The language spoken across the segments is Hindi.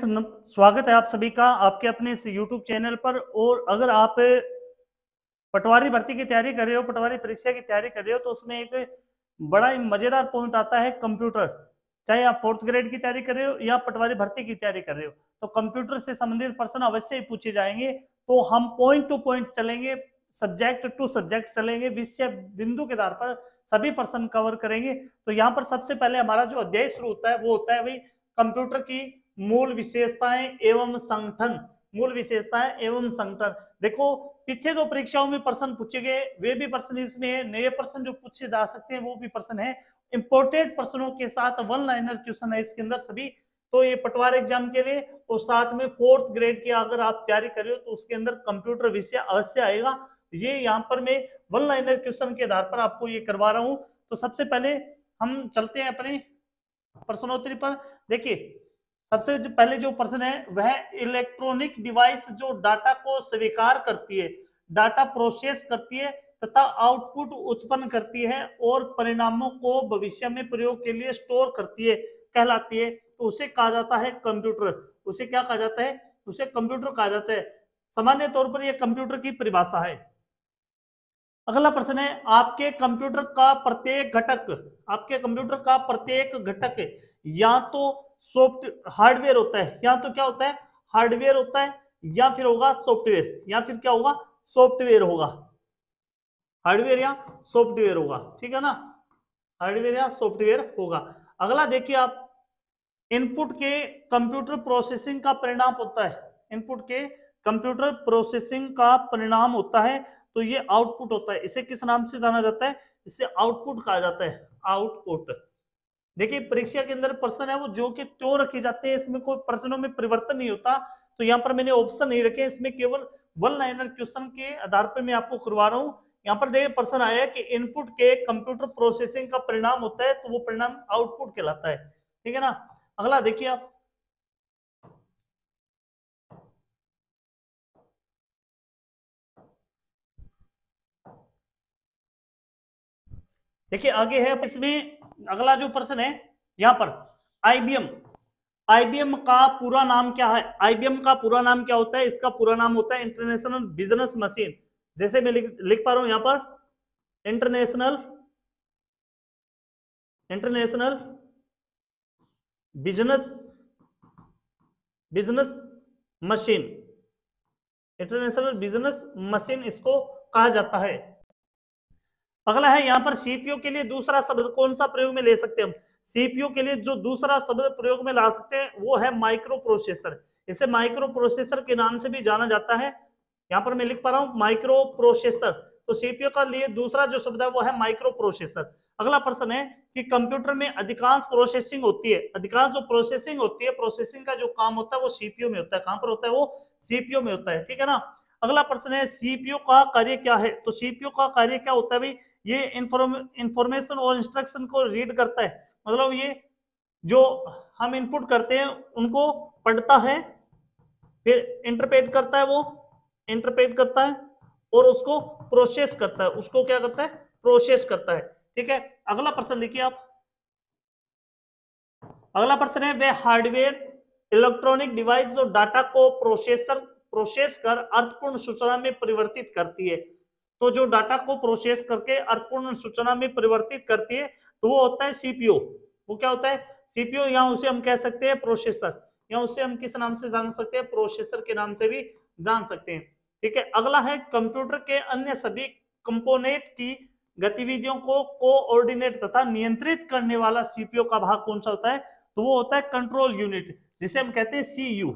स्वागत है आप सभी का आपके अपने इस YouTube चैनल पर। और अगर आप पटवारी भर्ती की तैयारी कर रहे हो, पटवारी परीक्षा की तैयारी कर रहे हो, तो उसमें एक बड़ा ही मजेदार पॉइंट आता है कंप्यूटर। चाहे आप 4th ग्रेड की तैयारी कर रहे हो या पटवारी भर्ती की तैयारी कर रहे हो, तो कंप्यूटर से संबंधित प्रश्न अवश्य ही पूछे जाएंगे। तो हम पॉइंट टू पॉइंट चलेंगे, सब्जेक्ट टू सब्जेक्ट चलेंगे, विषय बिंदु के आधार पर सभी प्रश्न कवर करेंगे। तो यहाँ पर सबसे पहले हमारा जो अध्याय शुरू होता है वो होता है भाई कंप्यूटर की मूल विशेषताएं एवं संगठन। मूल विशेषताएं एवं संगठन। देखो, पीछे जो परीक्षाओं में प्रश्न पूछे गए वे भी प्रश्न इसमें है, नए प्रश्न जो पूछे जा सकते हैं वो भी प्रश्न है। इंपोर्टेंट प्रश्नों के साथ वन लाइनर क्वेश्चन है इसके अंदर सभी। तो ये पटवार एग्जाम के लिए और साथ में 4th ग्रेड की अगर आप तैयारी कर रहे हो तो उसके अंदर कंप्यूटर विषय अवश्य आएगा। ये यहाँ पर मैं वन लाइनर क्वेश्चन के आधार पर आपको ये करवा रहा हूँ। तो सबसे पहले हम चलते हैं अपने प्रश्नोत्तरी पर। देखिए, सबसे जो पहले जो प्रश्न है वह इलेक्ट्रॉनिक डिवाइस जो डाटा को स्वीकार करती है, डाटा प्रोसेस करती है तथा आउटपुट उत्पन्न करती है और परिणामों को भविष्य में प्रयोग के लिए स्टोर करती है, कहलाती है, तो उसे कहा जाता है कंप्यूटर। उसे क्या कहा जाता है? उसे कंप्यूटर कहा जाता है। सामान्य तौर पर यह कंप्यूटर की परिभाषा है। अगला प्रश्न है, आपके कंप्यूटर का प्रत्येक घटक, आपके कंप्यूटर का प्रत्येक घटक या तो सॉफ्ट हार्डवेयर होता है, या तो क्या होता है? हार्डवेयर होता है, या फिर होगा सॉफ्टवेयर, या फिर क्या होगा? सॉफ्टवेयर होगा। हार्डवेयर या सॉफ्टवेयर होगा, ठीक है ना? हार्डवेयर या सॉफ्टवेयर होगा। अगला देखिए आप, इनपुट के कंप्यूटर प्रोसेसिंग का परिणाम होता है। इनपुट के कंप्यूटर प्रोसेसिंग का परिणाम होता है, तो ये आउटपुट होता है। इसे किस नाम से जाना जाता है? इसे आउटपुट कहा जाता है, आउटपुट। देखिए, परीक्षा के अंदर प्रश्न है वो जो कि त्यों रखे जाते हैं, इसमें कोई प्रश्नों में परिवर्तन नहीं होता। तो यहाँ पर मैंने ऑप्शन नहीं रखे, इसमें केवल वन लाइनर क्वेश्चन के आधार पर मैं आपको करवा रहा हूँ। यहाँ पर देखिए प्रश्न आया है कि इनपुट के कंप्यूटर प्रोसेसिंग का परिणाम होता है, तो वो परिणाम आउटपुट कहलाता है, ठीक है ना? अगला देखिए आप, देखिए आगे है इसमें अगला जो प्रश्न है यहाँ पर, आईबीएम। आईबीएम का पूरा नाम क्या है? आईबीएम का पूरा नाम क्या होता है? इसका पूरा नाम होता है इंटरनेशनल बिजनेस मशीन। जैसे मैं लिख पा रहा हूं यहाँ पर, international international business business machine. International business machine इसको कहा जाता है। अगला है यहाँ पर, सीपीयू के लिए दूसरा शब्द कौन सा प्रयोग में ले सकते हैं हम? सीपीयू के लिए जो दूसरा शब्द प्रयोग में ला सकते हैं वो है माइक्रो प्रोसेसर। इसे माइक्रो प्रोसेसर के नाम से भी जाना जाता है। यहाँ पर मैं लिख पा रहा हूँ माइक्रो प्रोसेसर। तो सीपीयू का लिए दूसरा जो शब्द है वो है माइक्रो प्रोसेसर। अगला प्रश्न है कि कंप्यूटर में अधिकांश प्रोसेसिंग होती है, अधिकांश जो प्रोसेसिंग होती है, प्रोसेसिंग का जो काम होता है वो सीपीयू में होता है। कहां पर होता है? वो सीपीयू में होता है, ठीक है ना? अगला प्रश्न है, सीपीयू का कार्य क्या है? तो सीपीयू का कार्य क्या होता है भाई? ये इंफॉर्मेशन और इंस्ट्रक्शन को रीड करता है। मतलब ये जो हम इनपुट करते हैं उनको पढ़ता है, फिर इंटरप्रेट करता है, वो इंटरप्रेट करता है और उसको प्रोसेस करता है। उसको क्या करता है? प्रोसेस करता है, ठीक है। अगला प्रश्न देखिए आप, अगला प्रश्न है, वे हार्डवेयर इलेक्ट्रॉनिक डिवाइस जो डाटा को प्रोसेस कर अर्थपूर्ण सूचना में परिवर्तित करती है। तो जो डाटा को प्रोसेस करके अर्थपूर्ण सूचना में परिवर्तित करती है तो वो होता है सीपीयू। वो क्या होता है? सीपीयू, या उसे हम कह सकते हैं प्रोसेसर, या उसे हम किस नाम से जान सकते हैं? प्रोसेसर के नाम से भी जान सकते हैं, ठीक है। अगला है, कंप्यूटर के अन्य सभी कंपोनेंट की गतिविधियों को कोऑर्डिनेट तथा नियंत्रित करने वाला सीपीयू का भाग कौन सा होता है? तो वो होता है कंट्रोल यूनिट, जिसे हम कहते हैं सीयू।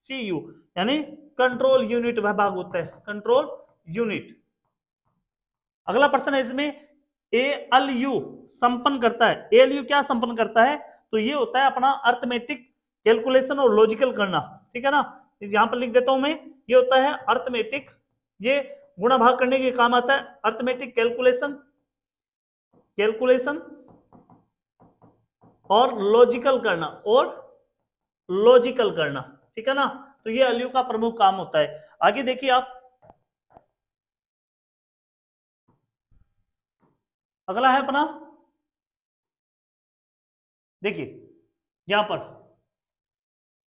सीयू यानी कंट्रोल यूनिट वह भाग होता है, कंट्रोल यूनिट। अगला प्रश्न है इसमें, एएलयू संपन्न करता है। एएलयू क्या संपन्न करता है? तो ये होता है अपना अर्थमेटिक कैलकुलेशन और लॉजिकल करना, ठीक है ना? यहां पर लिख देता हूं मैं, ये होता है अर्थमेटिक, ये गुणा भाग करने के काम आता है। अर्थमेटिक कैलकुलेशन, कैलकुलेशन और लॉजिकल करना, और लॉजिकल करना, ठीक है ना? तो ये एलयू का प्रमुख काम होता है। आगे देखिए आप, अगला है अपना, देखिए यहां पर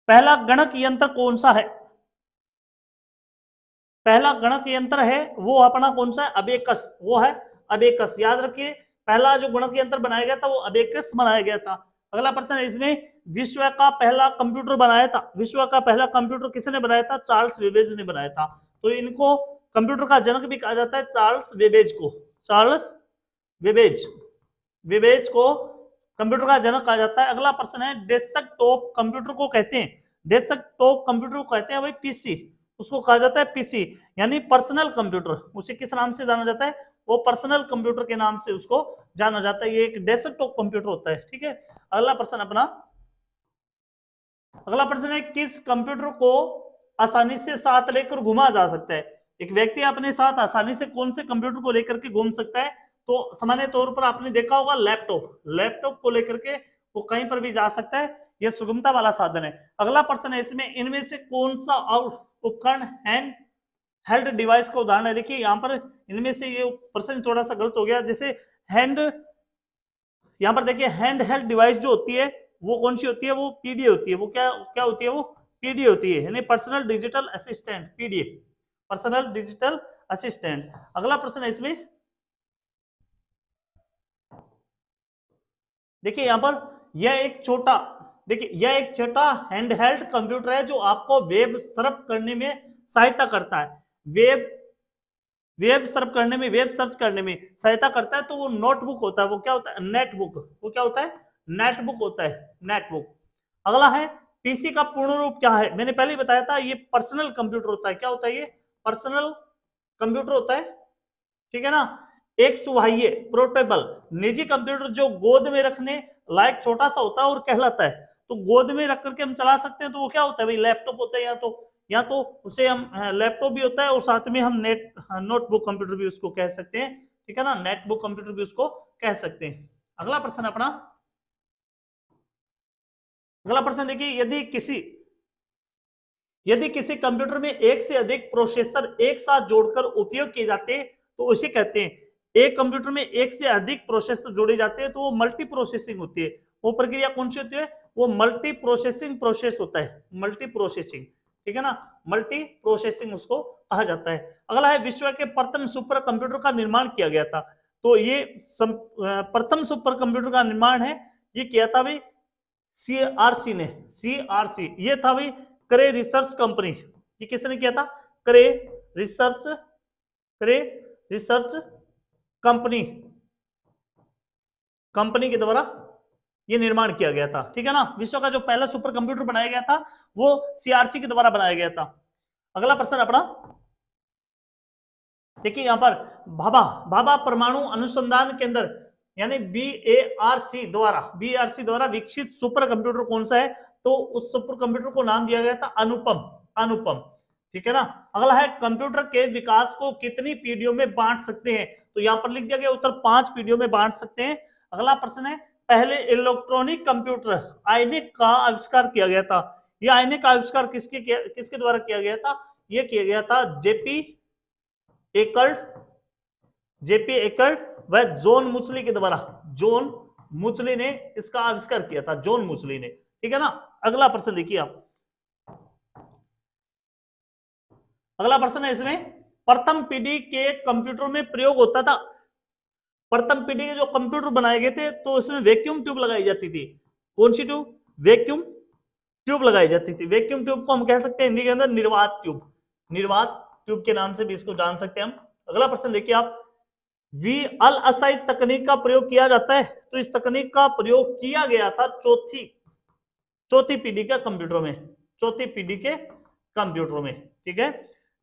पहला गणक यंत्र कौन सा है? पहला गणक यंत्र है वो अपना कौन सा है? अबेकस, वो है अबेकस। याद रखिए पहला जो गणक यंत्र बनाया गया था वो अबेकस बनाया गया था। अगला प्रश्न है इसमें, विश्व का पहला कंप्यूटर बनाया था, विश्व का पहला कंप्यूटर किसने बनाया था? चार्ल्स बेबेज ने बनाया था। तो इनको कंप्यूटर का जनक भी कहा जाता है, चार्ल्स बेबेज को। चार्ल्स बेबेज, बेबेज को कंप्यूटर का जनक कहा जाता है। अगला प्रश्न है, डेस्कटॉप कंप्यूटर को कहते हैं, डेस्कटॉप कंप्यूटर को कहते हैं भाई पीसी, उसको कहा जाता है पीसी, यानी पर्सनल कंप्यूटर। उसे किस नाम से जाना जाता है? वो पर्सनल कंप्यूटर के नाम से उसको जाना जाता है। ये एक डेस्कटॉप कंप्यूटर होता है, ठीक है। अगला प्रश्न अपना, अगला प्रश्न है, किस कंप्यूटर को आसानी से साथ लेकर घुमा जा सकता है? एक व्यक्ति अपने साथ आसानी से कौन से कंप्यूटर को लेकर के घूम सकता है? तो सामान्य तौर पर आपने देखा होगा लैपटॉप, लैपटॉप को लेकर के वो कहीं पर भी जा सकता है, यह सुगमता वाला साधन है। अगला प्रश्न है इसमें, इनमें से कौन सा उपकरण हैंड हेल्ड डिवाइस का उदाहरण है? देखिए यहाँ पर इनमें से ये प्रश्न थोड़ा सा गलत हो गया। जैसे हैंड, यहाँ पर देखिए हैंड हेल्ड डिवाइस जो होती है वो कौन सी होती है? वो पीडीए होती है। वो क्या क्या होती है? वो पीडीए होती है, यानी personal digital assistant, PDA, personal digital assistant. अगला प्रश्न है इसमें, देखिए यहाँ पर यह एक छोटा, देखिए यह एक छोटा हैंडहेल्ड कंप्यूटर है जो आपको वेब सर्फ करने में सहायता करता है, वेब सर्च करने में, वेब सर्च करने में सहायता करता है। तो वो नोटबुक होता है, वो क्या होता है? नेटबुक। वो क्या होता है? नेटबुक होता है, नेटबुक। अगला है, पीसी का पूर्ण रूप क्या है? मैंने पहले ही बताया था, ये पर्सनल कंप्यूटर होता है। क्या होता है? ये पर्सनल कंप्यूटर होता है, ठीक है ना। एक सुवाह्य, पोर्टेबल, निजी कंप्यूटर जो गोद में रखने लायक छोटा सा होता है और कहलाता है। तो गोद में रख करके हम चला सकते हैं, तो वो क्या होता है भाई? लैपटॉप होता है, या तो उसे हम लैपटॉप भी होता है और साथ में हम नोटबुक कंप्यूटर भी उसको कह सकते हैं, ठीक है ना, नेटबुक कंप्यूटर भी उसको कह सकते हैं। अगला प्रश्न अपना, अगला प्रश्न देखिए, यदि किसी कंप्यूटर में एक से अधिक प्रोसेसर एक साथ जोड़कर उपयोग किए जाते हैं तो उसे कहते हैं, एक कंप्यूटर में एक से अधिक प्रोसेसर जोड़े जाते हैं तो वो मल्टी प्रोसेसिंग होती है। वो प्रक्रिया कौन सी होती है? वो मल्टी प्रोसेसिंग प्रोसेस होता है, मल्टी प्रोसेसिंग, ठीक है ना, मल्टी प्रोसेसिंग उसको कहा जाता है। अगला है, विश्व के प्रथम सुपर कंप्यूटर का निर्माण किया गया था। तो ये प्रथम सुपर कंप्यूटर का निर्माण है, ये किया था भाई सीआरसी ने, सीआरसी, ये था भाई करे रिसर्च कंपनी। ये किसने किया था? करे रिसर्च, करे रिसर्च कंपनी, कंपनी के द्वारा ये निर्माण किया गया था, ठीक है ना। विश्व का जो पहला सुपर कंप्यूटर बनाया गया था वो सीआरसी के द्वारा बनाया गया था। अगला प्रश्न अपना, देखिए यहां पर भाभा, भाभा परमाणु अनुसंधान केंद्र यानी बीआरसी द्वारा विकसित सुपर कंप्यूटर कौन सा है? तो उस सुपर कंप्यूटर को नाम दिया गया था अनुपम, अनुपम, ठीक है ना। अगला है, कंप्यूटर के विकास को कितनी पीढ़ियों में बांट सकते हैं? तो यहां पर लिख दिया गया उत्तर 5 पीढ़ियों में बांट सकते हैं। अगला प्रश्न है, पहले इलेक्ट्रॉनिक कंप्यूटर आयनिक का आविष्कार किया गया था। यह आयनिक का आविष्कार किसके द्वारा किया गया था? यह किया गया था जेपी एकल्ड, जेपी एकल्ड व जॉन मुसली के द्वारा। जॉन मुसली ने इसका आविष्कार किया था, जॉन मुसली ने, ठीक है ना। अगला प्रश्न देखिए आप, अगला प्रश्न है इसमें, प्रथम पीढ़ी के कंप्यूटर में प्रयोग होता था, प्रथम पीढ़ी के जो कंप्यूटर बनाए गए थे तो उसमें वैक्यूम ट्यूब लगाई जाती थी। कौन सी ट्यूब? वैक्यूम ट्यूब लगाई जाती थी। वैक्यूम ट्यूब को हम कह सकते हैं हिंदी के अंदर निर्वात ट्यूब, निर्वात ट्यूब के नाम से भी इसको जान सकते हैं हम। अगला प्रश्न देखिए आप, वीएलएसआई तकनीक का प्रयोग किया जाता है। तो इस तकनीक का प्रयोग किया गया था चौथी पीढ़ी के कंप्यूटर में, चौथी पीढ़ी के कंप्यूटर में, ठीक है।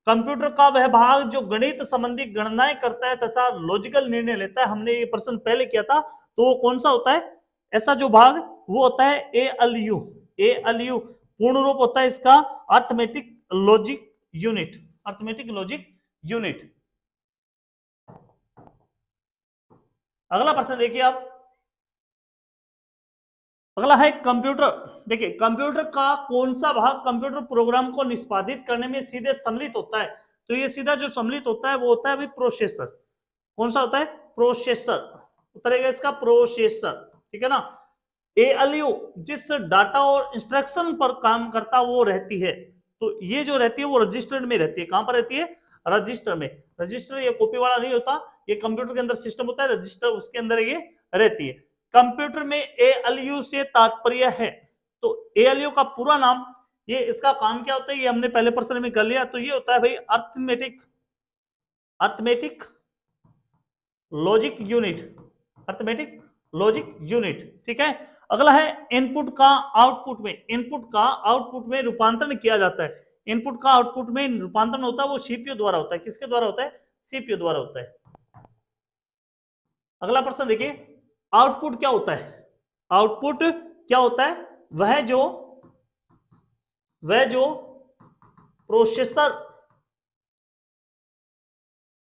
कंप्यूटर का वह भाग जो गणित संबंधी गणनाएं करता है तथा लॉजिकल निर्णय लेता है, हमने ये प्रश्न पहले किया था, तो वो कौन सा होता है? ऐसा जो भाग वो होता है एएलयू, एएलयू पूर्ण रूप होता है इसका arithmetic logic unit, arithmetic logic unit. अगला प्रश्न देखिए आप, अगला है कंप्यूटर। देखिए कंप्यूटर का कौन सा भाग कंप्यूटर प्रोग्राम को निष्पादित करने में सीधे सम्मिलित होता है? तो ये सीधा जो सम्मिलित होता है वो होता है प्रोसेसर। कौन सा होता है? प्रोसेसर, उत्तर है इसका प्रोसेसर, ठीक है ना। ALU जिस डाटा और इंस्ट्रक्शन पर काम करता वो रहती है, तो ये जो रहती है वो रजिस्टर में रहती है। कहां पर रहती है? रजिस्टर में। रजिस्टर ये कॉपी वाला नहीं होता, ये कंप्यूटर के अंदर सिस्टम होता है, रजिस्टर उसके अंदर ये रहती है। कंप्यूटर में ALU से तात्पर्य है, तो ALU का पूरा नाम, ये इसका काम क्या होता है ये हमने पहले प्रश्न में कर लिया। तो ये होता है भाई arithmetic logic unit, arithmetic logic unit, ठीक है। अगला है इनपुट का आउटपुट में रूपांतरण किया जाता है। इनपुट का आउटपुट में रूपांतरण होता है वो CPU द्वारा होता है। किसके द्वारा होता है? CPU द्वारा होता है। अगला प्रश्न देखिए, आउटपुट क्या होता है? आउटपुट क्या होता है? वह जो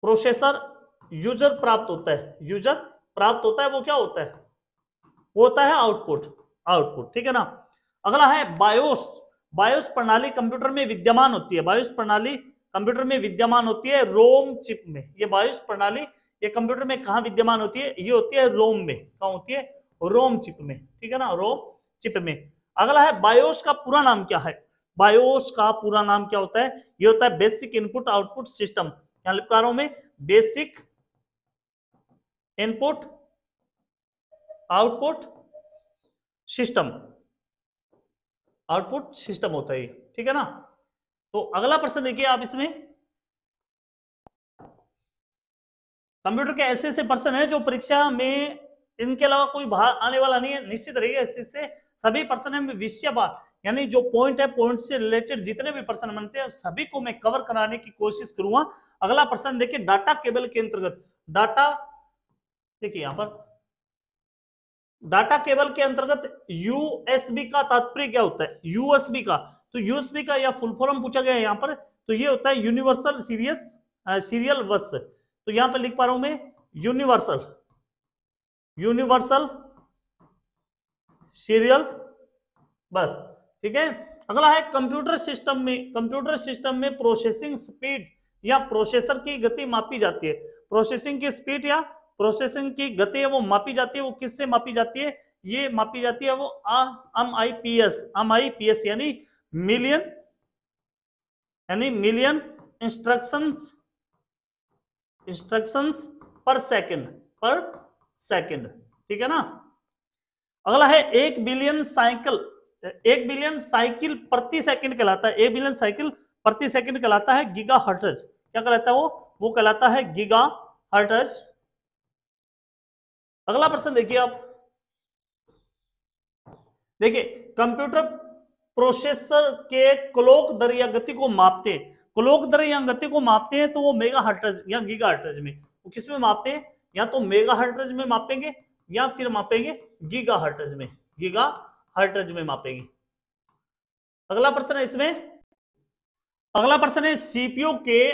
प्रोसेसर यूजर प्राप्त होता है वो क्या होता है? वो होता है आउटपुट, ठीक है ना। अगला है बायोस प्रणाली कंप्यूटर में विद्यमान होती है। बायोस प्रणाली कंप्यूटर में विद्यमान होती है रोम चिप में। ये बायोस प्रणाली ये कंप्यूटर में कहां विद्यमान होती है? ये होती है रोम में। कहां होती है? रोम चिप में, ठीक है ना, रोम चिप में। अगला है बायोस का पूरा नाम क्या है? बायोस का पूरा नाम क्या होता है? ये होता है बेसिक इनपुट आउटपुट सिस्टम। यहां लिख पा रहा हूं मैं, बेसिक इनपुट आउटपुट सिस्टम होता है, ठीक है ना। तो अगला प्रश्न देखिए आप, इसमें कंप्यूटर के ऐसे ऐसे प्रश्न है जो परीक्षा में इनके अलावा कोई बाहर आने वाला नहीं है, निश्चित रहिए। इससे सभी प्रश्न में विषयवार यानी जो पॉइंट है, पॉइंट से रिलेटेड जितने भी प्रश्न बनते हैं सभी को मैं कवर कराने की कोशिश करूंगा। अगला प्रश्न देखिए, डाटा केबल के अंतर्गत, डाटा देखिए यहां पर डाटा केबल के अंतर्गत यूएसबी का तात्पर्य क्या होता है? यूएसबी का, तो यूएसबी का या फुल फॉर्म पूछा गया है यहाँ पर, तो ये होता है यूनिवर्सल सीरियल बस। तो यहां पर लिख पा रहा हूं मैं यूनिवर्सल सीरियल बस, ठीक है। अगला है कंप्यूटर सिस्टम में प्रोसेसिंग स्पीड या प्रोसेसर की गति मापी जाती है। प्रोसेसिंग की स्पीड या प्रोसेसिंग की गति है वो मापी जाती है। वो किससे मापी जाती है? ये मापी जाती है वो MIPS यानी मिलियन इंस्ट्रक्शंस पर सेकंड, ठीक है ना। अगला है 1 बिलियन साइकिल प्रति सेकंड कहलाता है। 1 बिलियन साइकिल प्रति सेकंड कहलाता है गीगाहर्ट्ज। क्या कहलाता है वो कहलाता है गीगाहर्ट्ज। अगला प्रश्न देखिए आप, देखिए कंप्यूटर प्रोसेसर के क्लॉक दर या गति को मापते हैं। क्लॉक दर या गति को मापते हैं तो वो मेगाहर्ट्ज या गीगाहर्ट्ज में, वो किस में मापते हैं? या तो मेगाहर्ट्ज में मापेंगे या फिर मापेंगे गीगाहर्ट्ज में मापेंगे। अगला प्रश्न है इसमें, अगला प्रश्न है सीपीयू के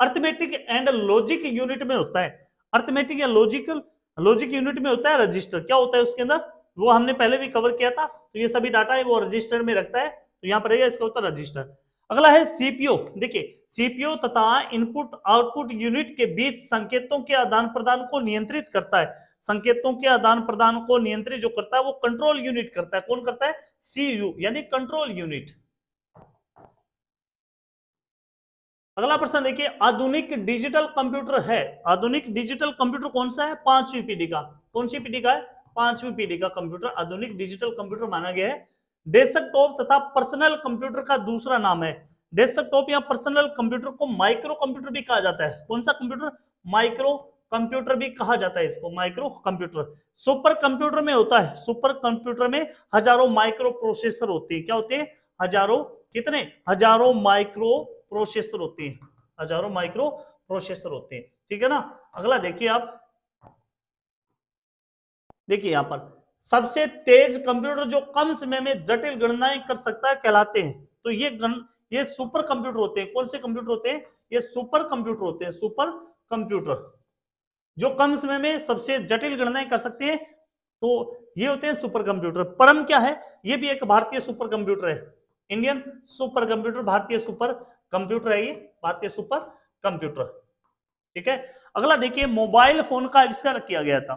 अर्थमेटिक एंड लॉजिक यूनिट में होता है। अर्थमेटिक या लॉजिक यूनिट में होता है रजिस्टर। क्या होता है उसके अंदर? वो हमने पहले भी कवर किया था। तो ये सभी डाटा है वो रजिस्टर में रखता है, तो यहाँ पर रहेगा इसका उत्तर रजिस्टर। अगला है सीपीयू। देखिए सीपीयू तथा इनपुट आउटपुट यूनिट के बीच संकेतों के आदान प्रदान को नियंत्रित करता है। संकेतों के आदान प्रदान को नियंत्रित जो करता है वो कंट्रोल यूनिट करता है। कौन करता है? सीयू यानी कंट्रोल यूनिट। अगला प्रश्न देखिए, आधुनिक डिजिटल कंप्यूटर है। आधुनिक डिजिटल कंप्यूटर कौन सा है? 5वीं पीढ़ी का। कौन सी पीढ़ी का है? 5वीं पीढ़ी का कंप्यूटर आधुनिक डिजिटल कंप्यूटर माना गया है। डेस्कटॉप तथा पर्सनल कंप्यूटर का दूसरा नाम है। डेस्कटॉप या पर्सनल कंप्यूटर को माइक्रो कंप्यूटर भी कहा जाता है। कौन सा कंप्यूटर? माइक्रो कंप्यूटर भी कहा जाता है इसको, माइक्रो कंप्यूटर। सुपर कंप्यूटर में होता है, सुपर कंप्यूटर में हजारों माइक्रो प्रोसेसर होते हैं। क्या होते हैं? हजारों, कितने? हजारों माइक्रो प्रोसेसर होते हैं, हजारों माइक्रो प्रोसेसर होते हैं, ठीक है ना। अगला देखिए आप, देखिए यहां पर सबसे तेज कंप्यूटर जो कम समय में जटिल गणनाएं कर सकता है कहलाते हैं। तो ये सुपर कंप्यूटर होते हैं। कौन से कंप्यूटर होते हैं? ये सुपर कंप्यूटर होते हैं। सुपर कंप्यूटर जो कम समय में सबसे जटिल गणनाएं कर सकते हैं, तो ये होते हैं सुपर कंप्यूटर। परम क्या है? ये भी एक भारतीय सुपर कंप्यूटर है, इंडियन सुपर कंप्यूटर, भारतीय सुपर कंप्यूटर है ये, भारतीय सुपर कंप्यूटर, ठीक है। अगला देखिए, मोबाइल फोन का आविष्कार किया गया था।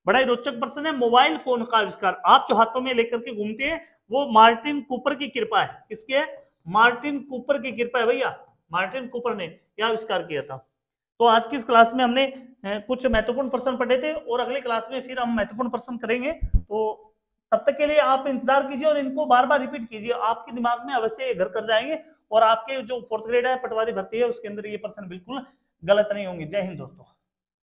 बड़ा ही रोचक प्रश्न है। मोबाइल फोन का आविष्कार आप जो हाथों में लेकर के घूमते हैं वो मार्टिन कूपर की कृपा है। किसकी है? मार्टिन कूपर की कृपा है भैया। मार्टिन कूपर ने यह आविष्कार किया था। तो आज की इस क्लास में हमने कुछ महत्वपूर्ण प्रश्न पढ़े थे और अगली क्लास में फिर हम महत्वपूर्ण प्रश्न करेंगे। तो तब तक के लिए आप इंतजार कीजिए और इनको बार बार रिपीट कीजिए, आपके दिमाग में अवश्य घर कर जाएंगे और आपके जो 4th ग्रेड है पटवारी भर्ती है उसके अंदर ये प्रश्न बिल्कुल गलत नहीं होंगे। जय हिंद दोस्तों।